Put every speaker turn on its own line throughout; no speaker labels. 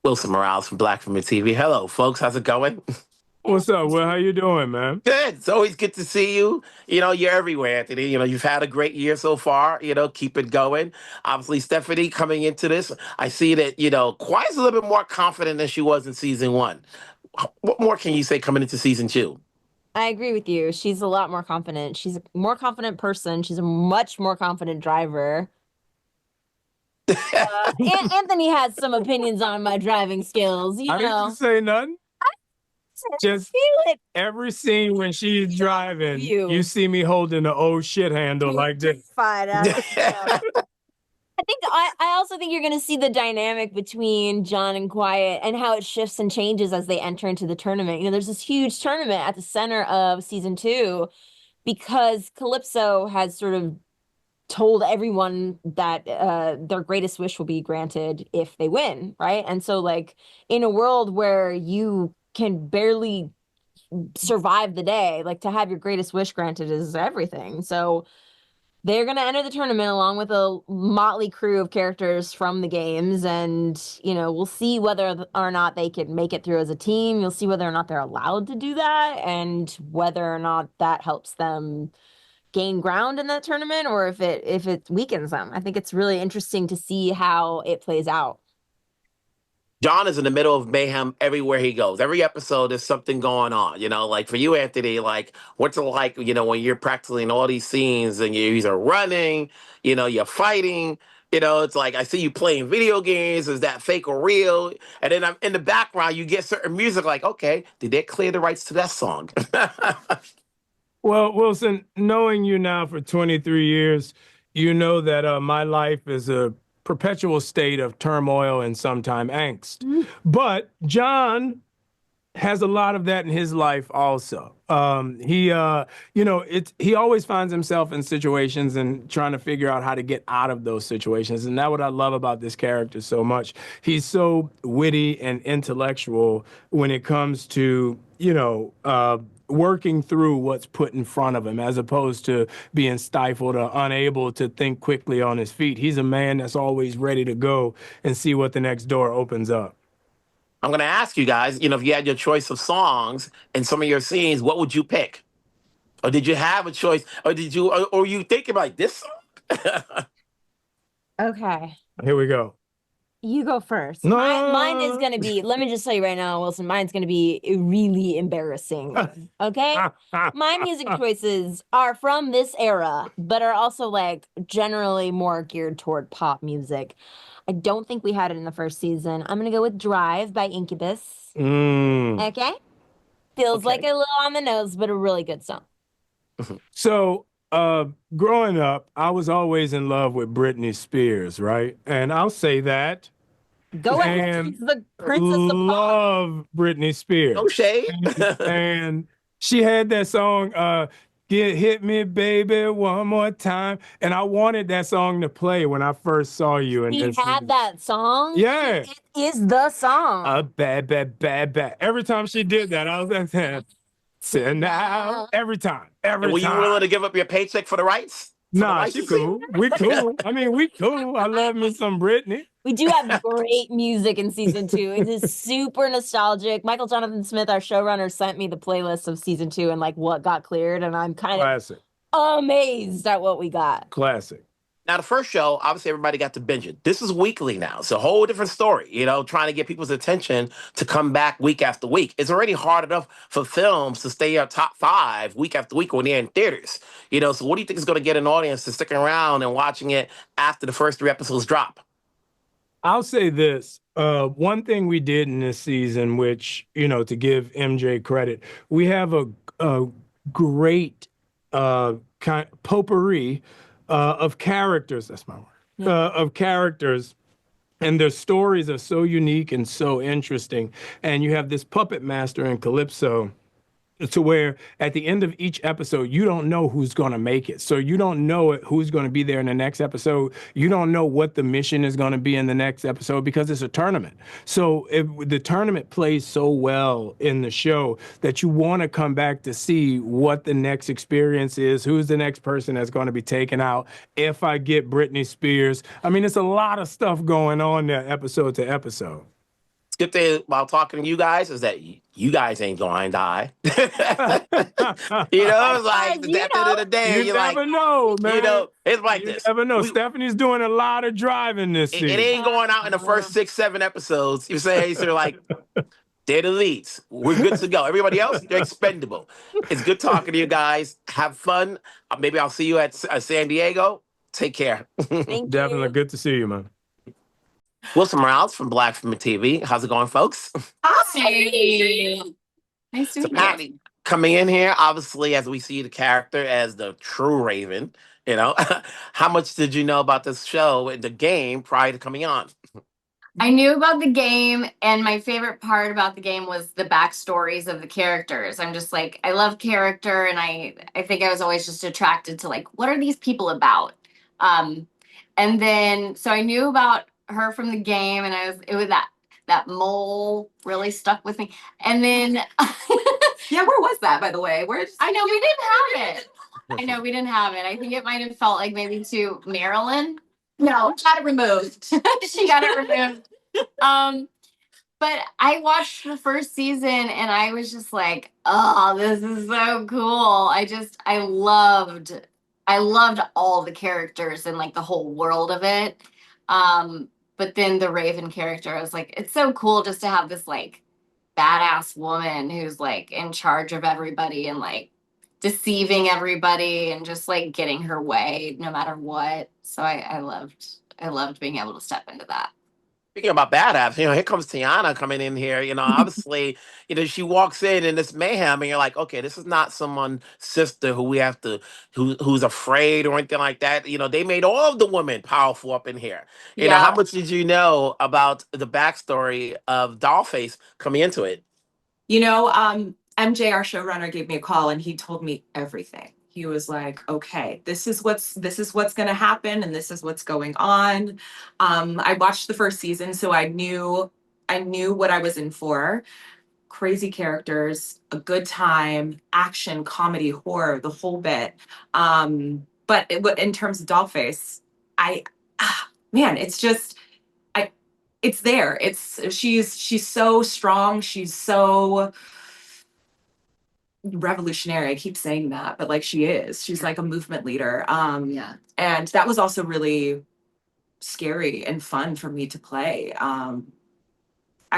Wilson Morales from Black Women TV. Hello, folks. How's it going?
What's up? Well, how you doing, man?
Good. It's always good to see you. You're everywhere, Anthony. You've had a great year so far. Keep it going. Obviously, Stephanie coming into this, I see that, Quiet's a little bit more confident than she was in season one. What more can you say coming into season two?
I agree with you. She's a lot more confident. She's a more confident person. She's a much more confident driver. Anthony has some opinions on my driving skills,
I didn't say nothing. Just
feel it.
every scene when she's driving,
You.
you see me holding the old shit handle like this.
Fine. I also think you're going to see the dynamic between John and Quiet and how it shifts and changes as they enter into the tournament. There's this huge tournament at the center of season 2 because Calypso has sort of told everyone that their greatest wish will be granted if they win, right? And so, like, in a world where you can barely survive the day, like, to have your greatest wish granted is everything. So they're going to enter the tournament along with a motley crew of characters from the games. And, we'll see whether or not they can make it through as a team. You'll see whether or not they're allowed to do that and whether or not that helps them gain ground in that tournament or if it weakens them. I think it's really interesting to see how it plays out.
John is in the middle of mayhem everywhere he goes. Every episode, there's something going on. Like for you, Anthony, like what's it like, when you're practicing all these scenes and you're either running, you're fighting, it's like I see you playing video games. Is that fake or real? And then I'm in the background, you get certain music like, okay, did they clear the rights to that song?
Well, Wilson, knowing you now for 23 years, you know that my life is a perpetual state of turmoil and sometimes angst. But John has a lot of that in his life also. He always finds himself in situations and trying to figure out how to get out of those situations. And that's what I love about this character so much. He's so witty and intellectual when it comes to, working through what's put in front of him as opposed to being stifled or unable to think quickly on his feet. He's a man that's always ready to go and see what the next door opens up.
I'm going to ask you guys, if you had your choice of songs in some of your scenes, what would you pick? Or did you have a choice? Or did you, or you thinking like this song?
Okay.
Here we go.
You go first.
No.
Mine is going to be, let me just tell you right now, Wilson, mine's going to be really embarrassing. Okay? My music choices are from this era, but are also like generally more geared toward pop music. I don't think we had it in the first season. I'm going to go with Drive by Incubus. Okay? Feels like a little on the nose, but a really good song.
So, growing up, I was always in love with Britney Spears, right? And I'll say that.
Go ahead. She's the princess of pop.
Love Britney Spears.
No shade.
And she had that song, Hit Me Baby One More Time. And I wanted that song to play when I first saw you. And
he had that song?
Yeah.
It is the song.
Bad, bad, bad, bad. Every time she did that, I was like, so now, every time.
And were you willing to give up your paycheck for the rights?
Nah, she cool. We cool. I mean, we cool. I love me some Britney.
We do have great music in season 2. It is super nostalgic. Michael Jonathan Smith, our showrunner, sent me the playlist of season 2 and like what got cleared, and I'm kind of amazed at what we got.
Classic.
Now, the first show, obviously, everybody got to binge it. This is weekly now. It's a whole different story, trying to get people's attention to come back week after week. It's already hard enough for films to stay on top 5 week after week when they're in theaters. So what do you think is going to get an audience to stick around and watching it after the first 3 episodes drop?
I'll say this. One thing we did in this season, which, to give MJ credit, we have a great potpourri of characters. That's my word. Of characters. And their stories are so unique and so interesting. And you have this puppet master in Calypso to where at the end of each episode, you don't know who's going to make it. So you don't know who's going to be there in the next episode. You don't know what the mission is going to be in the next episode because it's a tournament. So the tournament plays so well in the show that you want to come back to see what the next experience is, who's the next person that's going to be taken out. If I get Britney Spears, I mean, it's a lot of stuff going on there episode to episode.
good thing while talking to you guys is that you guys ain't going to die. It's like at
You
the end of the day,
You
you're like,
never know, man.
it's like
You
this.
never know. Stephanie's doing a lot of driving this
It
season.
ain't going out in the first 6, 7 episodes. You say, so you're like, they're the leads. We're good to go. Everybody else, they're expendable. It's good talking to you guys. Have fun. Maybe I'll see you at San Diego. Take care.
Thank
Definitely
you.
good to see you, man.
Wilson Morales from Black Film TV. How's it going, folks?
Hi. Nice to
So
meet you.
Patty coming in here, obviously, as we see the character as the true Raven. How much did you know about this show and the game prior to coming on?
I knew about the game, and my favorite part about the game was the backstories of the characters. I'm just like, I love character, and I think I was always just attracted to like, what are these people about? And then so I knew about her from the game, and it was that mole really stuck with me. And then
Yeah, where was that, by the way?
I know we didn't have it. I know we didn't have it. I think it might have felt like maybe to Marilyn. No,
got it removed.
she got it removed. But I watched the first season and I was just like, oh, this is so cool. I loved all the characters and like the whole world of it. But then the Raven character, I was like, it's so cool just to have this like badass woman who's like in charge of everybody and like deceiving everybody and just like getting her way no matter what. So I loved being able to step into that.
Speaking about badass, here comes Tiana coming in here. Obviously, she walks in this mayhem, and you're like, okay, this is not someone sister who we have to, who's afraid or anything like that. They made all of the women powerful up in here. How much did you know about the backstory of Dollface coming into it?
MJ, our showrunner, gave me a call and he told me everything. He was like, okay, this is what's going to happen and this is what's going on. I watched the first season, so I knew what I was in for. Crazy characters, a good time, action, comedy, horror, the whole bit. But in terms of Dollface, man, it's just it's there. She's so strong. She's so revolutionary. I keep saying that, but like she's like a movement leader. And that was also really scary and fun for me to play. I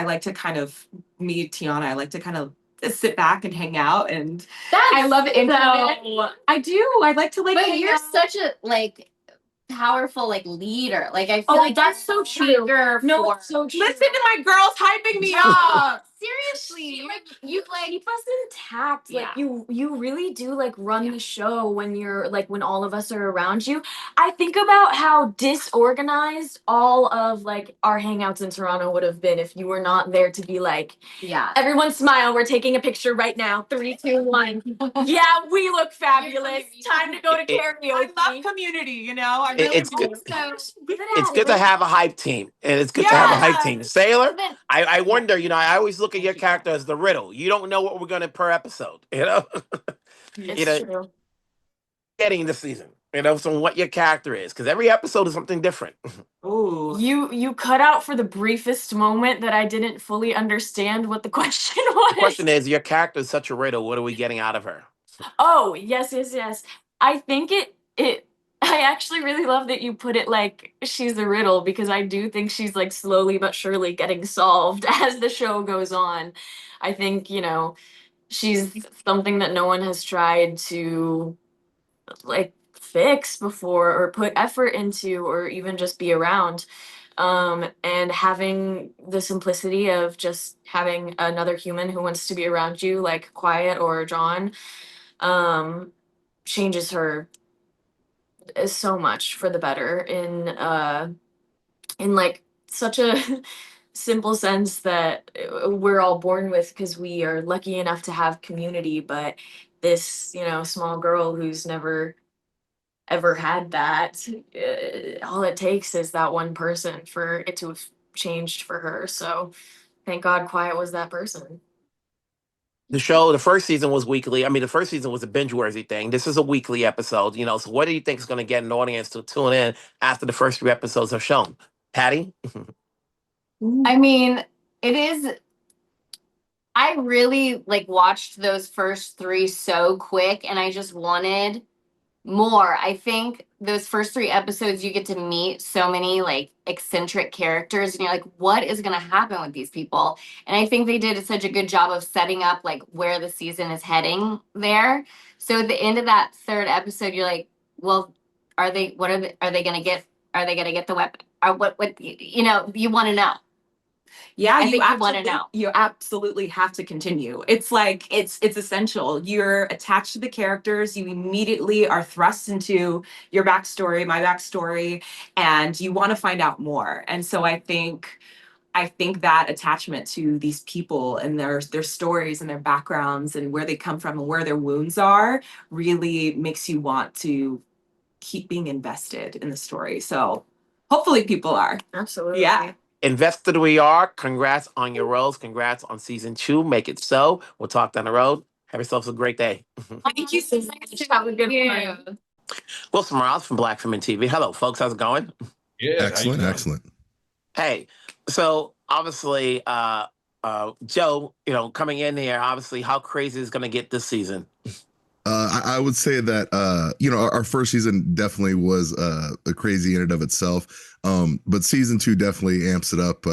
like to kind of Tiana, I like to kind of sit back and hang out, and I love it. I do. I like to like.
But you're such a like powerful like leader. Like I feel like
that's so true.
No,
it's so true. Listen to my girls hyping me up.
Seriously,
You
like
keep us intact. Like
Yeah.
you really do like run the show when you're like when all of us are around you. I think about how disorganized all of like our hangouts in Toronto would have been if you were not there to be like,
yeah.
everyone smile, we're taking a picture right now. 3, 2, 1. Yeah, we look fabulous. Time to go to karaoke.
I love community. I
It-
really
it's
do.
good.
Give it
It's
out.
good to have a hype team, and it's good to have a hype team. Sailor,
Then-
I wonder, I always look at your character as the riddle. You don't know what we're going to per episode,
It's true.
getting this season, from what your character is, because every episode is something different.
Ooh.
You cut out for the briefest moment that I didn't fully understand what the question was.
The question is, your character is such a riddle. What are we getting out of her?
Oh, yes. I think I actually really love that you put it like she's a riddle, because I do think she's like slowly but surely getting solved as the show goes on. I think, she's something that no one has tried to like fix before or put effort into or even just be around. And having the simplicity of just having another human who wants to be around you, like Quiet or John, changes her so much for the better in like such a simple sense that we're all born with, because we are lucky enough to have community. But this small girl who's never ever had that, all it takes is that one person for it to have changed for her. So thank God Quiet was that person.
The show, the first season was weekly. I mean, the first season was a binge-worthy thing. This is a weekly episode, So what do you think is going to get an audience to tune in after the first 3 episodes are shown? Patty?
I mean, It is. I really like watched those first three so quick, and I just wanted more. I think those first three episodes, you get to meet so many like eccentric characters, and you're like, what is going to happen with these people? And I think they did such a good job of setting up like where the season is heading there. So at the end of that third episode, you're like, well, are they going to get, are they going to get the weapon? Or what, you know, you want to know.
Yeah,
I think you want to
absolutely,
know.
you absolutely have to continue. It's like it's essential. You're attached to the characters. You immediately are thrust into your backstory, my backstory, and you want to find out more. And so I think that attachment to these people and their stories and their backgrounds and where they come from and where their wounds are really makes you want to keep being invested in the story. So hopefully people are.
Absolutely.
Yeah.
Invested we are. Congrats on your roles. Congrats on season 2. Make it so. We'll talk down the road. Have yourselves a great day.
Thank you so much.
Have a good
Yeah.
one.
Wilson Morales from Black Film and TV. Hello, folks. How's it going?
Yeah,
Excellent, excellent.
Hey, so obviously, Joe, you know, coming in here, obviously, how crazy is going to get this season?
I would say that you know, our first season definitely was a crazy in and of itself, but season 2 definitely amps it up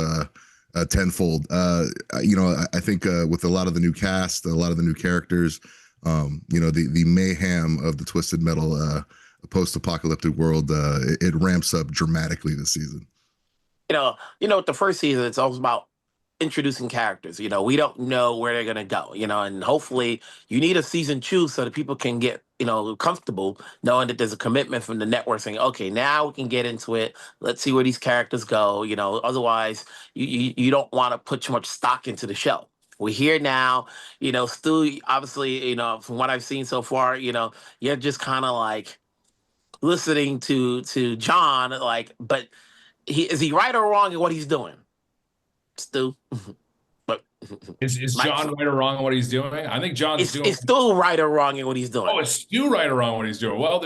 tenfold. You know, I think with a lot of the new cast, a lot of the new characters, you know, the mayhem of the Twisted Metal post-apocalyptic world, it ramps up dramatically this season.
With the first season, it's always about introducing characters. You know, we don't know where they're gonna go. You know, and hopefully, you need a season 2 so that people can get comfortable knowing that there's a commitment from the network saying, okay, now we can get into it. Let's see where these characters go. You know, otherwise, you don't want to put too much stock into the show. We're here now. You know, Stu, obviously, you know, from what I've seen so far, you know, you're just kind of like listening to John, like, but is he right or wrong in what he's doing? Stu. But
Is John right or wrong on what he's doing? I think John's doing.
Is Stu right or wrong in what he's doing?
Oh, is Stu right or wrong what he's doing? Well,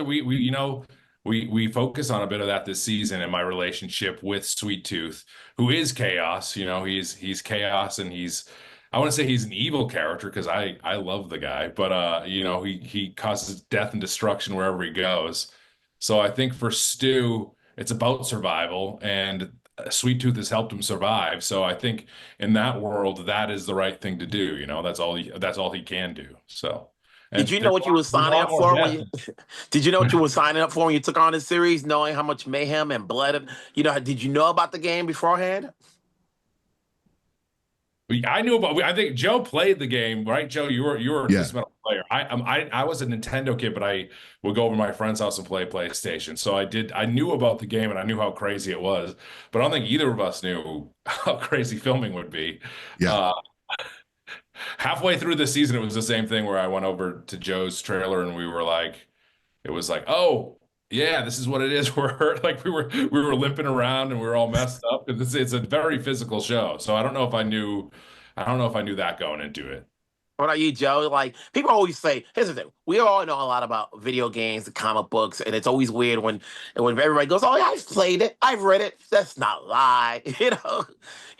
we focus on a bit of that this season in my relationship with Sweet Tooth, who is chaos. You know, he's chaos, and I want to say he's an evil character because I love the guy, but you know, he causes death and destruction wherever he goes. So I think for Stu, it's about survival, and Sweet Tooth has helped him survive. So I think in that world, that is the right thing to do. You know, that's all he can do. So.
Did you know what you were signing up for? Did you know what you were signing up for when you took on this series, knowing how much mayhem and blood? You know, did you know about the game beforehand?
I knew about. I think Joe played the game, right? Joe, you were a Twisted Metal player. I was a Nintendo kid, but I would go over to my friend's house and play PlayStation. So I knew about the game and I knew how crazy it was, but I don't think either of us knew how crazy filming would be.
Yeah.
Halfway through the season, it was the same thing where I went over to Joe's trailer and it was like, oh yeah, this is what it is. We're like we were limping around and we were all messed up. It's a very physical show, so I don't know if I knew that going into it.
What about you, Joe? Like, people always say, here's the thing. We all know a lot about video games and comic books, and it's always weird when everybody goes, oh, yeah, I've played it. I've read it. That's not a lie.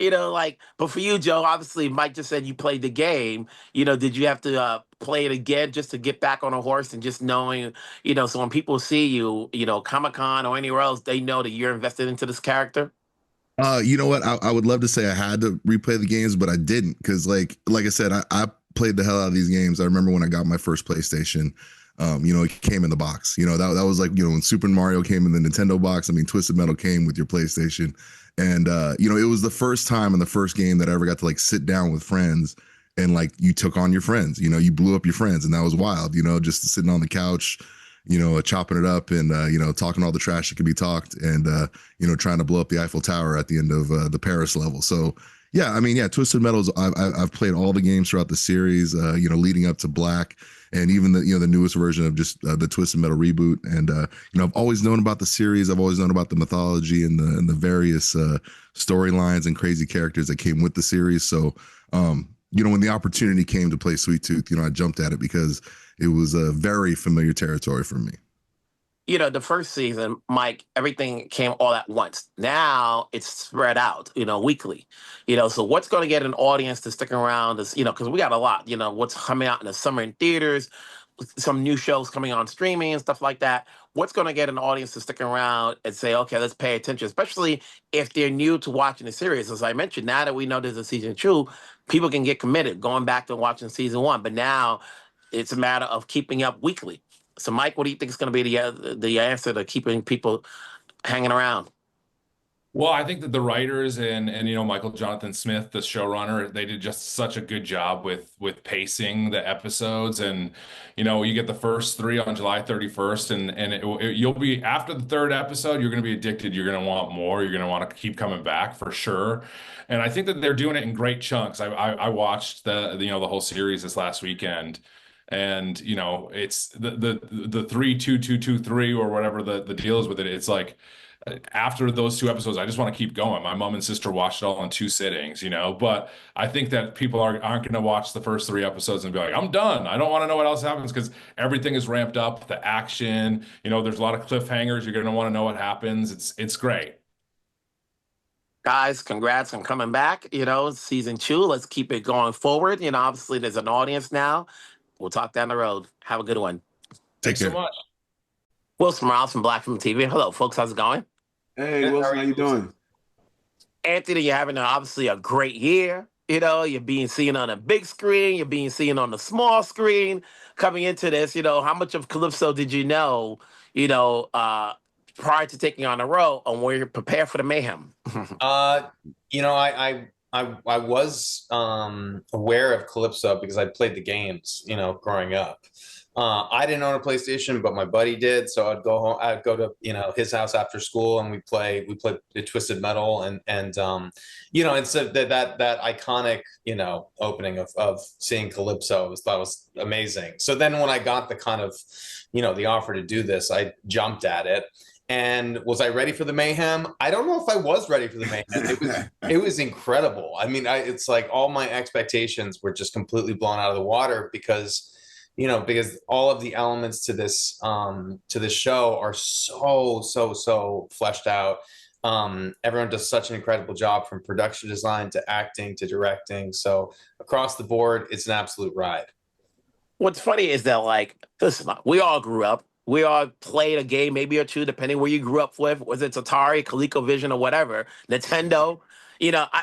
Like, but for you, Joe, obviously, Mike just said you played the game. You know, did you have to play it again just to get back on a horse and just knowing, so when people see you, Comic-Con or anywhere else, they know that you're invested into this character?
You know what? I would love to say I had to replay the games, but I didn't, because like I said, I played the hell out of these games. I remember when I got my first PlayStation, it came in the box. That was like, when Super Mario came in the Nintendo box. I mean, Twisted Metal came with your PlayStation. And, it was the first time in the first game that I ever got to like sit down with friends and like you took on your friends, you blew up your friends, and that was wild, just sitting on the couch, chopping it up and, talking all the trash that could be talked and, trying to blow up the Eiffel Tower at the end of the Paris level. So, yeah, I mean, yeah, Twisted Metals, I've played all the games throughout the series, leading up to Black, and even the newest version of just the Twisted Metal reboot. And, I've always known about the series. I've always known about the mythology and the various storylines and crazy characters that came with the series. So, when the opportunity came to play Sweet Tooth, I jumped at it because it was a very familiar territory for me.
the first season, Mike, everything came all at once. Now it's spread out, weekly. So what's going to get an audience to stick around is, because we got a lot, what's coming out in the summer in theaters, some new shows coming on streaming and stuff like that. What's going to get an audience to stick around and say, okay, let's pay attention, especially if they're new to watching the series. As I mentioned, now that we know there's a season 2, people can get committed going back to watching season 1. But now it's a matter of keeping up weekly. So, Mike, what do you think is going to be the answer to keeping people hanging around?
Well, I think that the writers and Michael Jonathan Smith, the showrunner, they did just such a good job with pacing the episodes, and you get the first 3 on July 31st, and you'll be, after the 3rd episode, you're going to be addicted. You're going to want more. You're going to want to keep coming back for sure. And I think that they're doing it in great chunks. I watched the whole series this last weekend. And it's the 3-2-2-2-3 or whatever the deal is with it. It's like, after those 2 episodes, I just want to keep going. My mom and sister watched it all in 2 sittings, but I think that people aren't going to watch the first 3 episodes and be like, I'm done. I don't want to know what else happens, because everything is ramped up, the action, there's a lot of cliffhangers. You're going to want to know what happens. It's great.
Guys, congrats on coming back. Season 2, let's keep it going forward. Obviously there's an audience now. We'll talk down the road. Have a good one.
Thanks so much.
Wilson Morales from Black Film TV. Hello, folks. How's it going?
Hey, Wilson, how you doing?
Anthony, you're having obviously a great year. You're being seen on a big screen. You're being seen on the small screen. Coming into this, how much of Calypso did you know, prior to taking on the role, and were you prepared for the mayhem?
I was aware of Calypso because I played the games, growing up. I didn't own a PlayStation, but my buddy did. So I'd go home, I'd go to, his house after school, and we played Twisted Metal, and it's that iconic, opening of seeing Calypso that was amazing. So then when I got the kind of, the offer to do this, I jumped at it. And was I ready for the mayhem? I don't know if I was ready for the mayhem. It was incredible. I mean, it's like all my expectations were just completely blown out of the water, because all of the elements to this show are so fleshed out. Everyone does such an incredible job, from production design to acting to directing. So across the board, it's an absolute ride.
What's funny is that, listen, we all grew up. We all played a game, maybe or 2, depending where you grew up with. Was it Atari, ColecoVision, or whatever, Nintendo?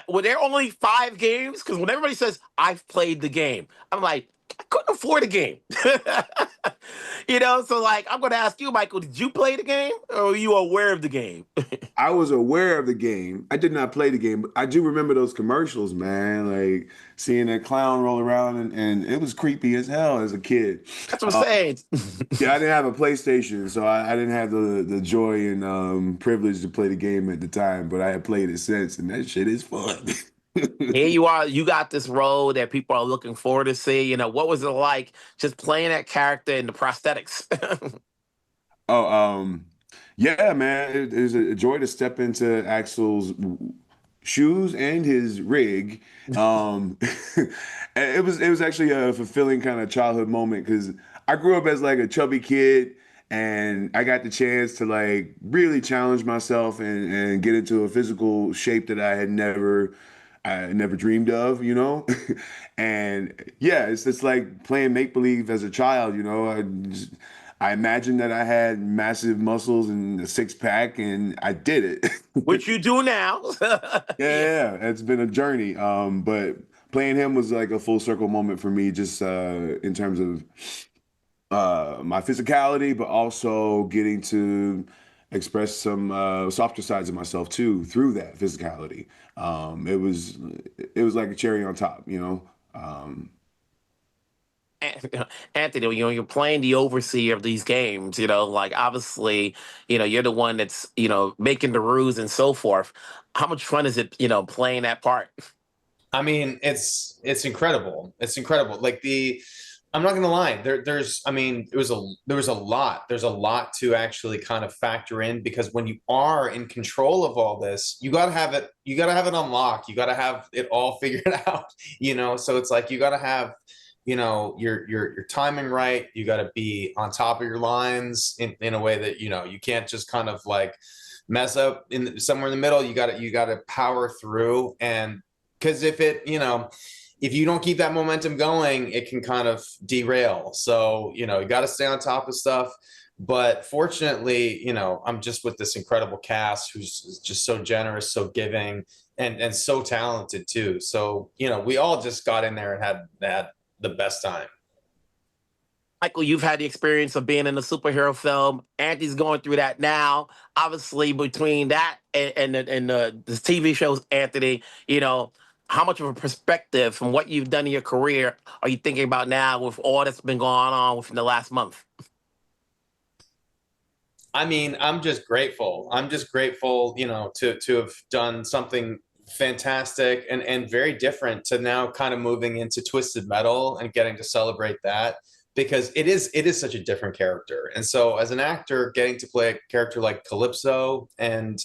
Were there only 5 games? Because when everybody says, I've played the game, I'm like, I couldn't afford a game. So I'm going to ask you, Michael, did you play the game, or were you aware of the game?
I was aware of the game. I did not play the game, but I do remember those commercials, man. Like seeing that clown roll around, and it was creepy as hell as a kid.
That's what I'm saying.
Yeah, I didn't have a PlayStation, so I didn't have the joy and privilege to play the game at the time, but I have played it since, and that shit is fun.
Here you are. You got this role that people are looking forward to see. What was it like just playing that character in the prosthetics?
Yeah, man, it was a joy to step into Axel's shoes and his rig. It was actually a fulfilling kind of childhood moment, because I grew up as a chubby kid, and I got the chance to really challenge myself and get into a physical shape that I never dreamed of, and yeah, it's just like playing make believe as a child, I imagined that I had massive muscles and a 6-pack, and I did it.
Which you do now.
Yeah, it's been a journey. But playing him was like a full circle moment for me, just in terms of my physicality, but also getting to express some softer sides of myself too through that physicality. It was like a cherry on top,
Anthony, you're playing the overseer of these games, obviously, you're the one that's, making the rules and so forth. How much fun is it, playing that part?
I mean, it's incredible. It's incredible. I'm not gonna lie. There was a lot. There's a lot to actually kind of factor in, because when you are in control of all this, you gotta have it. You gotta have it unlocked. You gotta have it all figured out. So it's like you gotta have your timing right. You got to be on top of your lines in a way that you can't just kind of like mess up somewhere in the middle. You got to power through, and because if you don't keep that momentum going, it can kind of derail. So you got to stay on top of stuff. But fortunately, I'm just with this incredible cast who's just so generous, so giving, and so talented too. So we all just got in there and had the best time.
Michael, you've had the experience of being in a superhero film. Andy's going through that now. Obviously, between that and the TV shows, Anthony, how much of a perspective from what you've done in your career are you thinking about now with all that's been going on within the last month?
I mean, I'm just grateful. To have done something fantastic and very different, to now kind of moving into Twisted Metal and getting to celebrate that, because it is such a different character. And so as an actor, getting to play a character like Calypso and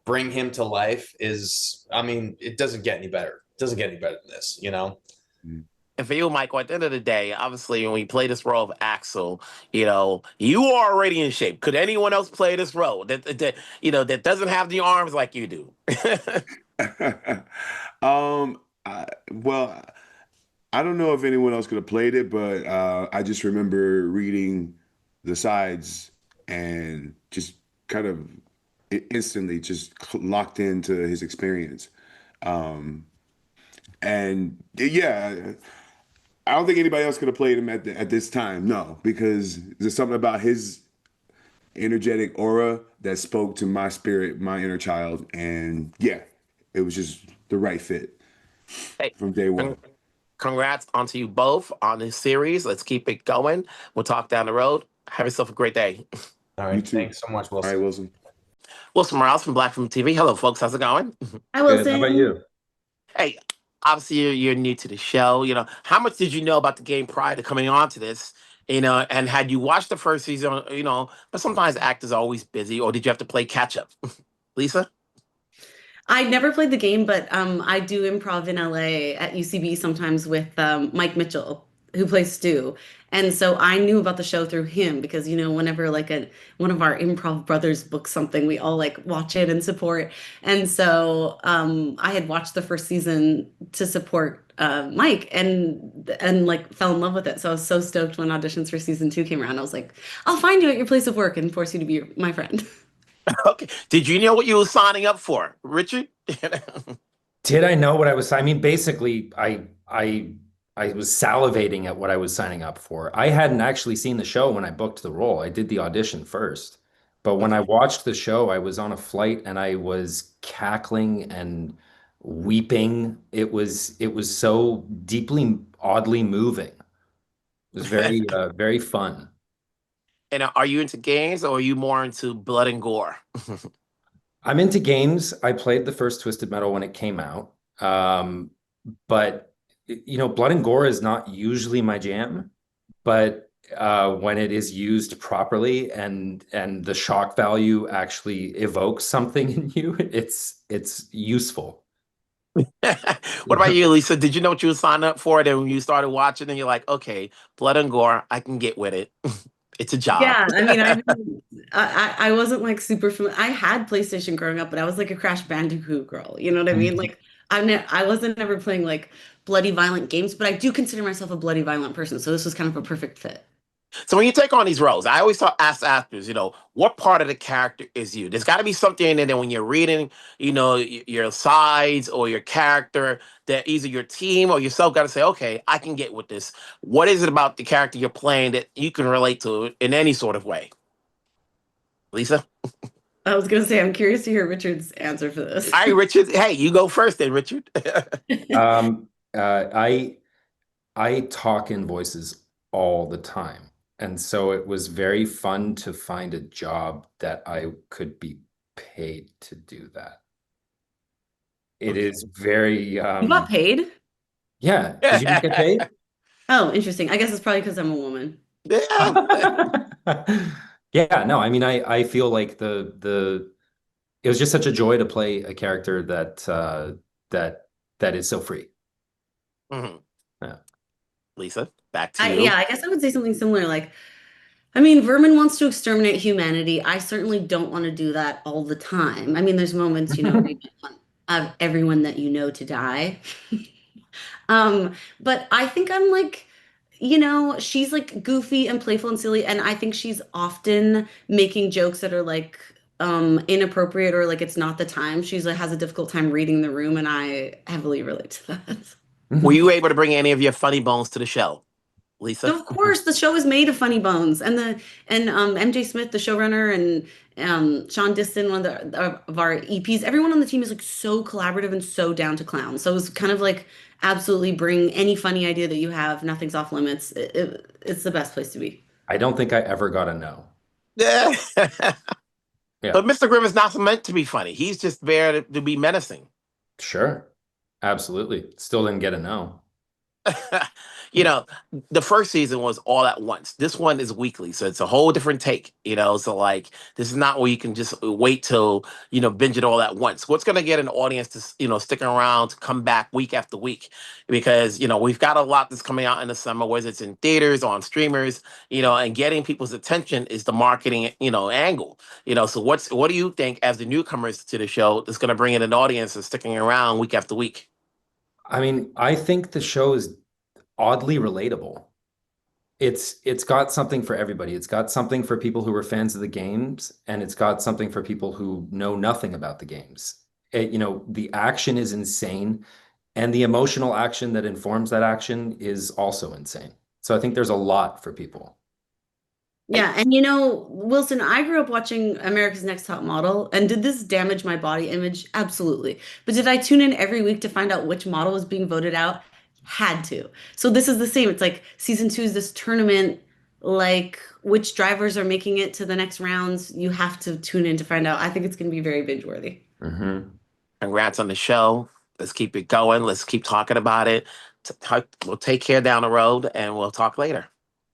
bring him to life it doesn't get any better. It doesn't get any better than this,
And for you, Michael, at the end of the day, obviously, when you play this role of Axel, you are already in shape. Could anyone else play this role that doesn't have the arms like you do?
Well, I don't know if anyone else could have played it, but I just remember reading the sides and just kind of instantly just locked into his experience. And yeah, I don't think anybody else could have played him at this time. No, because there's something about his energetic aura that spoke to my spirit, my inner child, and yeah, it was just the right fit
Hey,
from day one.
congrats onto you both on this series. Let's keep it going. We'll talk down the road. Have yourself a great day.
All
You
right.
too.
Thanks so much,
All
Wilson.
right, Wilson.
Wilson Morales from Black Film TV. Hello, folks. How's it going?
I will
Good.
say,
How about you?
Hey, obviously you're new to the show. How much did you know about the game prior to coming on to this? And had you watched the first season, but sometimes actors are always busy, or did you have to play catch up? Lisa?
I never played the game, but I do improv in LA at UCB sometimes with Mike Mitchell, who plays Stu. And so I knew about the show through him because, whenever like one of our improv brothers books something, we all like watch it and support. And so I had watched the first season to support Mike and like fell in love with it. So I was so stoked when auditions for season 2 came around. I was like, I'll find you at your place of work and force you to be my friend.
Okay. Did you know what you were signing up for, Richard?
Did I know what I was? I mean, basically, I was salivating at what I was signing up for. I hadn't actually seen the show when I booked the role. I did the audition first. But when I watched the show, I was on a flight and I was cackling and weeping. It was so deeply, oddly moving. It was very, very fun.
And are you into games, or are you more into blood and gore?
I'm into games. I played the first Twisted Metal when it came out. But blood and gore is not usually my jam, but when it is used properly and the shock value actually evokes something in you, it's useful.
What about you, Lisa? Did you know what you were signing up for? Then when you started watching, and you're like, okay, blood and gore, I can get with it. It's a job.
Yeah, I mean, I wasn't like super familiar. I had PlayStation growing up, but I was like a Crash Bandicoot girl. You know what I mean? Like I wasn't ever playing like bloody violent games, but I do consider myself a bloody violent person. So this was kind of a perfect fit.
So when you take on these roles, I always ask actors, what part of the character is you? There's got to be something in there that when you're reading, your sides or your character, that either your team or yourself got to say, okay, I can get with this. What is it about the character you're playing that you can relate to in any sort of way? Lisa?
I was gonna say I'm curious to hear Richard's answer for this.
All right, Richard. Hey, you go first then, Richard.
I talk in voices all the time. And so it was very fun to find a job that I could be paid to do that. It is very
You got paid?
yeah. Did you not get paid?
Oh, interesting. I guess it's probably because I'm a woman.
Yeah.
Yeah, no, I mean I feel like it was just such a joy to play a character that is so free.
Mm-hmm.
Yeah.
Lisa, back to you.
Yeah, I guess I would say something similar. Like, I mean, Vermin wants to exterminate humanity. I certainly don't want to do that all the time. I mean, there's moments, you know, where you want everyone that you know to die. But I think I'm like, you know, she's like goofy and playful and silly, and I think she's often making jokes that are like inappropriate or like it's not the time. She's like has a difficult time reading the room, and I heavily relate to that.
Were you able to bring any of your funny bones to the show, Lisa?
Of course, the show is made of funny bones, and MJ Smith, the showrunner, and Sean Diston, one of our EPs. Everyone on the team is like so collaborative and so down to clown. So it's kind of like absolutely bring any funny idea that you have. Nothing's off limits. It's the best place to be.
I don't think I ever got a no.
Yeah.
Yeah.
But Mr. Grimm is not meant to be funny. He's just there to be menacing.
Sure. Absolutely. Still didn't get a no.
You know, the first season was all at once. This one is weekly, so it's a whole different take, you know. So like this is not where you can just wait till, you know, binge it all at once. What's gonna get an audience to, you know, stick around to come back week after week? Because, you know, we've got a lot that's coming out in the summer, whether it's in theaters or on streamers, you know, and getting people's attention is the marketing, you know, angle. You know, so what do you think as the newcomers to the show that's gonna bring in an audience and sticking around week after week?
I mean, I think the show is oddly relatable. It's got something for everybody. It's got something for people who are fans of the games, and it's got something for people who know nothing about the games. You know, the action is insane, and the emotional action that informs that action is also insane. So I think there's a lot for people.
Yeah, and you know, Wilson, I grew up watching America's Next Top Model, and did this damage my body image? Absolutely. But did I tune in every week to find out which model was being voted out? Had to. So this is the same. It's like season 2 is this tournament, like which drivers are making it to the next rounds. You have to tune in to find out. I think it's going to be very binge worthy.
Mm-hmm.
Congrats on the show. Let's keep it going. Let's keep talking about it. We'll take care down the road, and we'll talk later.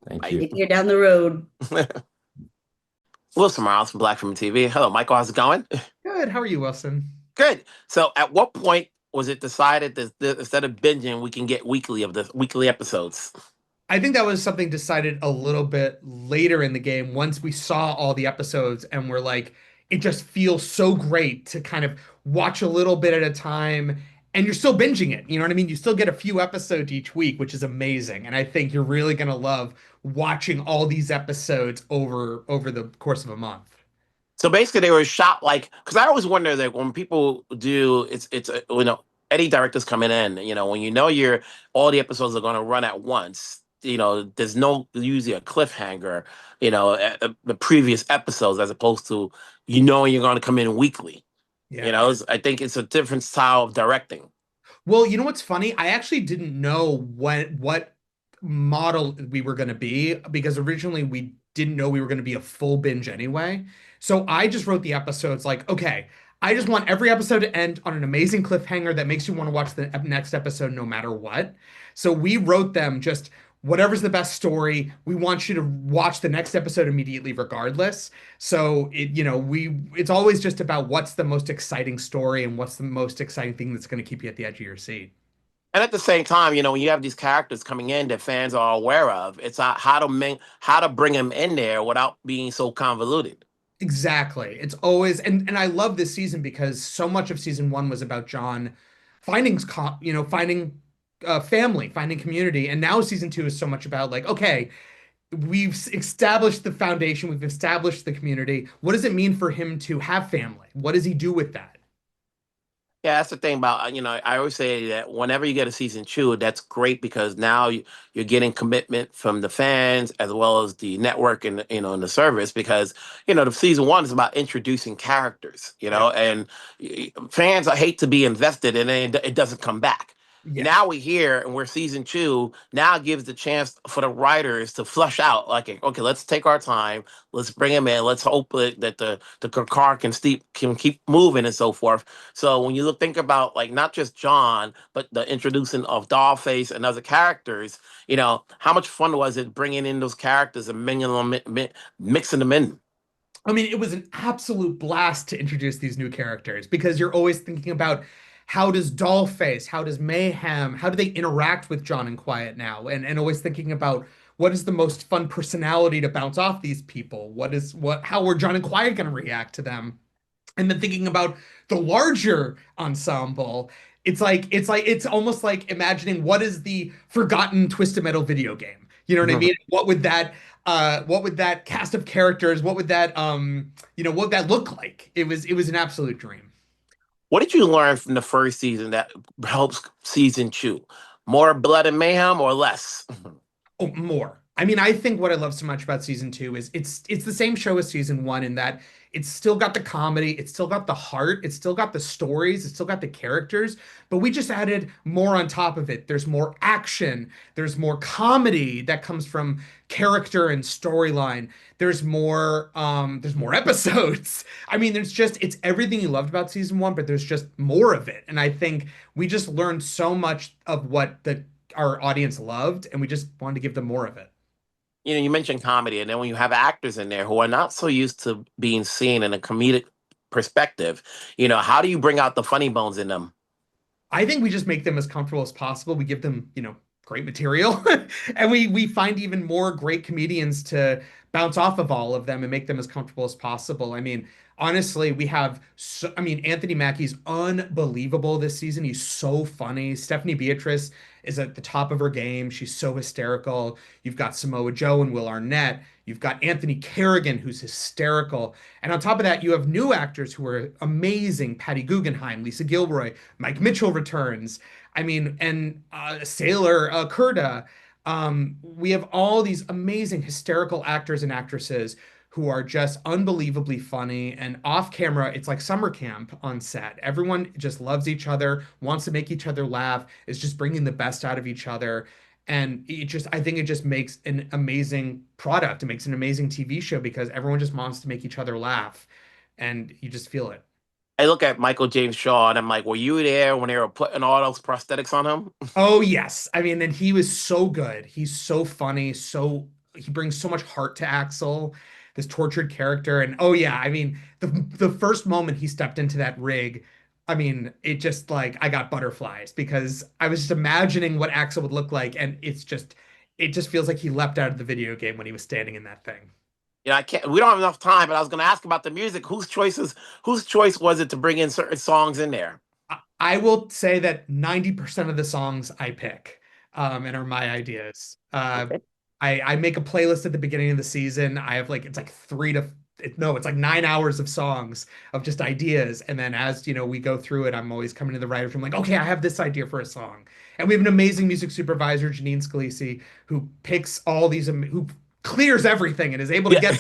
Thank you.
Take care down the road.
Wilson Miles from Black Film TV. Hello, Michael. How's it going?
Good. How are you, Wilson?
Good. So, at what point was it decided that instead of binging, we can get weekly episodes?
I think that was something decided a little bit later in the game once we saw all the episodes and we're like, it just feels so great to kind of watch a little bit at a time and you're still binging it. You know what I mean? You still get a few episodes each week, which is amazing. And I think you're really going to love watching all these episodes over the course of a month.
So basically, they were shot like, because I always wonder that when people do, you know, any directors coming in, you know, when you know all the episodes are going to run at once, you know, there's usually a cliffhanger, you know, at the previous episodes as opposed to, you know, you're going to come in weekly.
Yeah.
You know, I think it's a different style of directing.
Well, you know what's funny? I actually didn't know what model we were going to be because originally we didn't know we were going to be a full binge anyway. So I just wrote the episodes like, okay, I just want every episode to end on an amazing cliffhanger that makes you want to watch the next episode no matter what. So we wrote them just whatever's the best story. We want you to watch the next episode immediately regardless. So it's always just about what's the most exciting story and what's the most exciting thing that's going to keep you at the edge of your seat.
And at the same time, you know, when you have these characters coming in that fans are aware of, it's how to bring them in there without being so convoluted.
Exactly. It's always, and I love this season because so much of season 1 was about John finding family, finding community, and now season 2 is so much about like, okay, we've established the foundation, we've established the community. What does it mean for him to have family? What does he do with that?
Yeah, that's the thing about, you know, I always say that whenever you get a season 2, that's great because now you're getting commitment from the fans as well as the network and, you know, and the service because, you know, the season 1 is about introducing characters, you know, and fans hate to be invested and then it doesn't come back. Yeah. Now we're here and we're season 2. Now it gives the chance for the writers to flush out like, okay, let's take our time. Let's bring him in. Let's hope that the car can keep moving and so forth. So when you think about like not just John, but the introducing of Dollface and other characters, you know, how much fun was it bringing in those characters and mixing them in?
I mean, it was an absolute blast to introduce these new characters because you're always thinking about how does Dollface, how does Mayhem, how do they interact with John and Quiet now? And always thinking about what is the most fun personality to bounce off these people? How are John and Quiet going to react to them? And then thinking about the larger ensemble, it's almost like imagining what is the forgotten Twisted Metal video game. You know what I mean? What would that cast of characters, what would that what would that look like? It was an absolute dream.
What did you learn from the first season that helps season two? More blood and mayhem or less?
Oh, more. I mean, I think what I love so much about season two is it's the same show as season one in that it's still got the comedy, it's still got the heart, it's still got the stories, it's still got the characters, but we just added more on top of it. There's more action, there's more comedy that comes from character and storyline. There's more episodes. I mean, it's everything you loved about season one, but there's just more of it. And I think we just learned so much of what our audience loved, and we just wanted to give them more of it.
You mentioned comedy, and then when you have actors in there who are not so used to being seen in a comedic perspective, how do you bring out the funny bones in them?
I think we just make them as comfortable as possible. We give them, great material, and we find even more great comedians to bounce off of all of them and make them as comfortable as possible. I mean, honestly, Anthony Mackie's unbelievable this season. He's so funny. Stephanie Beatrice is at the top of her game. She's so hysterical. You've got Samoa Joe and Will Arnett. You've got Anthony Kerrigan, who's hysterical. And on top of that, you have new actors who are amazing. Patty Guggenheim, Lisa Gilroy, Mike Mitchell returns. I mean, and Sailor Kurda. We have all these amazing hysterical actors and actresses who are just unbelievably funny. And off camera, it's like summer camp on set. Everyone just loves each other, wants to make each other laugh, is just bringing the best out of each other. And I think it just makes an amazing product. It makes an amazing TV show because everyone just wants to make each other laugh. And you just feel it.
I look at Michael James Shaw and I'm like, were you there when they were putting all those prosthetics on him?
Oh, yes. I mean, and he was so good. He's so funny. He brings so much heart to Axel, this tortured character. And oh yeah, I mean, the first moment he stepped into that rig, I mean, it just like I got butterflies because I was just imagining what Axel would look like, and it just feels like he leapt out of the video game when he was standing in that thing.
I can't. We don't have enough time, but I was going to ask about the music. Whose choice was it to bring in certain songs in there?
I will say that 90% of the songs I pick and are my ideas.
Okay.
I make a playlist at the beginning of the season. I have it's like 9 hours of songs of just ideas. And then as we go through it, I'm always coming to the writer's room like, okay, I have this idea for a song. And we have an amazing music supervisor, Janine Scalisi, who picks all these, who clears everything and is able to get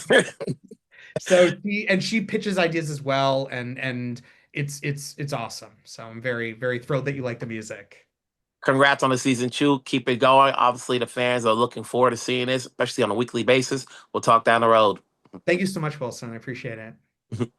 so she pitches ideas as well, and it's awesome. So I'm very, very thrilled that you like the music.
Congrats on the season two. Keep it going. Obviously, the fans are looking forward to seeing this, especially on a weekly basis. We'll talk down the road.
Thank you so much, Wilson. I appreciate it.